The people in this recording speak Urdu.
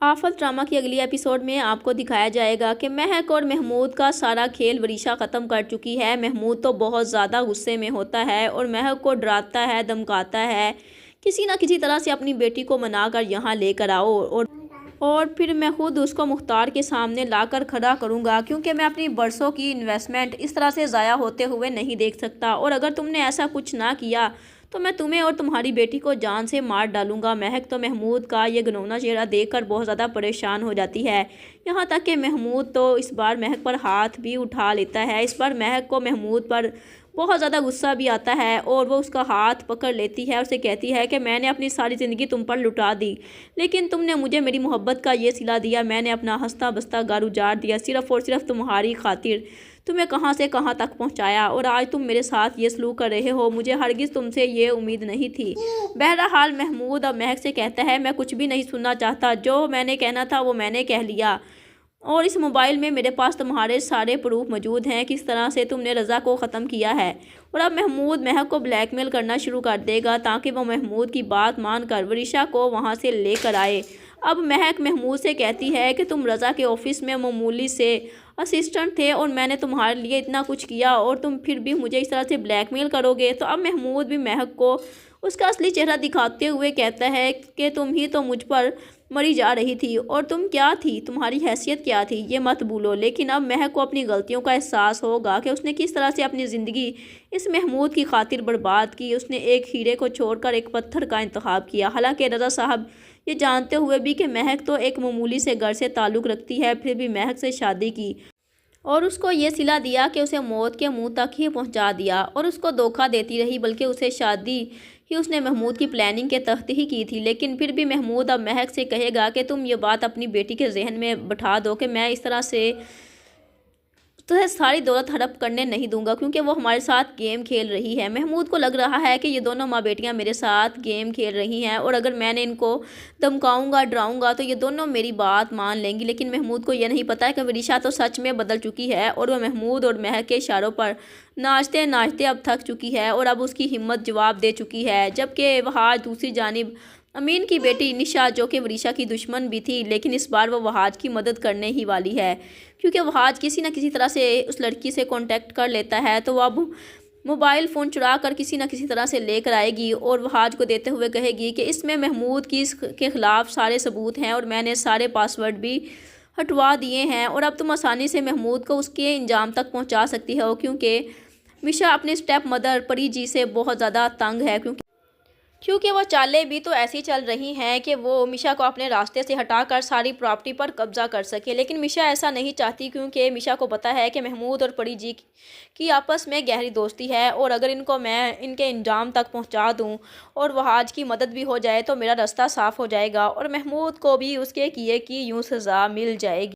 آفت ڈرامہ کی اگلی ایپیسوڈ میں آپ کو دکھایا جائے گا کہ مہک اور محمود کا سارا کھیل ورشا ختم کر چکی ہے۔ محمود تو بہت زیادہ غصے میں ہوتا ہے اور مہک کو ڈراتا ہے، دھمکاتا ہے، کسی نہ کسی طرح سے اپنی بیٹی کو منا کر یہاں لے کر آؤ اور پھر میں خود اس کو مختار کے سامنے لا کر کھڑا کروں گا، کیونکہ میں اپنی برسوں کی انویسٹمنٹ اس طرح سے ضائع ہوتے ہوئے نہیں دیکھ سکتا، اور اگر تم نے ایسا کچھ نہ کیا تو میں تمہیں اور تمہاری بیٹی کو جان سے مار ڈالوں گا۔ مہک تو محمود کا یہ گھنونا چہرہ دیکھ کر بہت زیادہ پریشان ہو جاتی ہے، یہاں تک کہ محمود تو اس بار مہک پر ہاتھ بھی اٹھا لیتا ہے۔ اس بار مہک کو محمود پر بہت زیادہ غصہ بھی آتا ہے اور وہ اس کا ہاتھ پکڑ لیتی ہے اور اسے کہتی ہے کہ میں نے اپنی ساری زندگی تم پر لٹا دی، لیکن تم نے مجھے میری محبت کا یہ صلہ دیا، میں نے اپنا ہنستا بستا گھر اجاڑ دیا صرف اور صرف تمہاری خاطر، تمہیں کہاں سے کہاں تک پہنچایا، اور آج تم میرے ساتھ یہ سلوک کر رہے ہو، مجھے ہرگز تم سے یہ امید نہیں تھی۔ بہرحال محمود اب مہک سے کہتا ہے میں کچھ بھی نہیں سننا چاہتا، جو میں نے کہنا تھا وہ میں نے کہہ لیا، اور اس موبائل میں میرے پاس تمہارے سارے پروف موجود ہیں کس طرح سے تم نے رضا کو ختم کیا ہے۔ اور اب محمود مہک کو بلیک میل کرنا شروع کر دے گا تاکہ وہ محمود کی بات مان کر ورشا کو وہاں سے لے کر آئے۔ اب مہک محمود سے کہتی ہے کہ تم رضا کے آفس میں معمولی سے اسسٹنٹ تھے اور میں نے تمہارے لیے اتنا کچھ کیا اور تم پھر بھی مجھے اس طرح سے بلیک میل کرو گے۔ تو اب محمود بھی مہک کو اس کا اصلی چہرہ دکھاتے ہوئے کہتا ہے کہ تم ہی تو مجھ پر مری جا رہی تھی، اور تم کیا تھی، تمہاری حیثیت کیا تھی، یہ مت بھولو۔ لیکن اب مہک کو اپنی غلطیوں کا احساس ہوگا کہ اس نے کس طرح سے اپنی زندگی اس محمود کی خاطر برباد کی۔ اس نے ایک ہیرے کو چھوڑ کر ایک پتھر کا انتخاب کیا، حالانکہ رضا صاحب یہ جانتے ہوئے بھی کہ مہک تو ایک معمولی سے گھر سے تعلق رکھتی ہے، پھر بھی مہک سے شادی کی اور اس کو یہ صلہ دیا کہ اسے موت کے منہ تک ہی پہنچا دیا، اور اس کو دھوکہ دیتی رہی، بلکہ اسے شادی ہی اس نے محمود کی پلاننگ کے تحت ہی کی تھی۔ لیکن پھر بھی محمود اب مہک سے کہے گا کہ تم یہ بات اپنی بیٹی کے ذہن میں بٹھا دو کہ میں اس طرح سے تجھے ساری دولت ہڑپ کرنے نہیں دوں گا، کیونکہ وہ ہمارے ساتھ گیم کھیل رہی ہے۔ محمود کو لگ رہا ہے کہ یہ دونوں ماں بیٹیاں میرے ساتھ گیم کھیل رہی ہیں، اور اگر میں نے ان کو دھمکاؤں گا، ڈراؤں گا تو یہ دونوں میری بات مان لیں گی۔ لیکن محمود کو یہ نہیں پتا ہے کہ ورشا تو سچ میں بدل چکی ہے، اور وہ محمود اور مہک کے اشاروں پر ناچتے ناچتے اب تھک چکی ہے اور اب اس کی ہمت جواب دے چکی ہے۔ جبکہ وہاج دوسری جانب امین کی بیٹی نشا، جو کہ ورشا کی دشمن بھی تھی، لیکن اس بار وہ وہاج کی مدد کرنے ہی والی ہے، کیونکہ وہاج کسی نہ کسی طرح سے اس لڑکی سے کانٹیکٹ کر لیتا ہے، تو وہ اب موبائل فون چرا کر کسی نہ کسی طرح سے لے کر آئے گی اور وہاج کو دیتے ہوئے کہے گی کہ اس میں محمود کے خلاف سارے ثبوت ہیں اور میں نے سارے پاسورڈ بھی ہٹوا دیے ہیں، اور اب تم آسانی سے محمود کو اس کے انجام تک پہنچا سکتی ہو، کیونکہ مشا اپنی اسٹیپ مدر پری جی سے بہت زیادہ تنگ ہے، کیونکہ وہ چالیں بھی تو ایسی چل رہی ہیں کہ وہ مشا کو اپنے راستے سے ہٹا کر ساری پراپرٹی پر قبضہ کر سکے۔ لیکن مشا ایسا نہیں چاہتی، کیونکہ مشا کو پتہ ہے کہ محمود اور پری جی کی آپس میں گہری دوستی ہے، اور اگر ان کو میں ان کے انجام تک پہنچا دوں اور وہاج کی مدد بھی ہو جائے تو میرا راستہ صاف ہو جائے گا، اور محمود کو بھی اس کے کیے کی یوں سزا مل جائے گی۔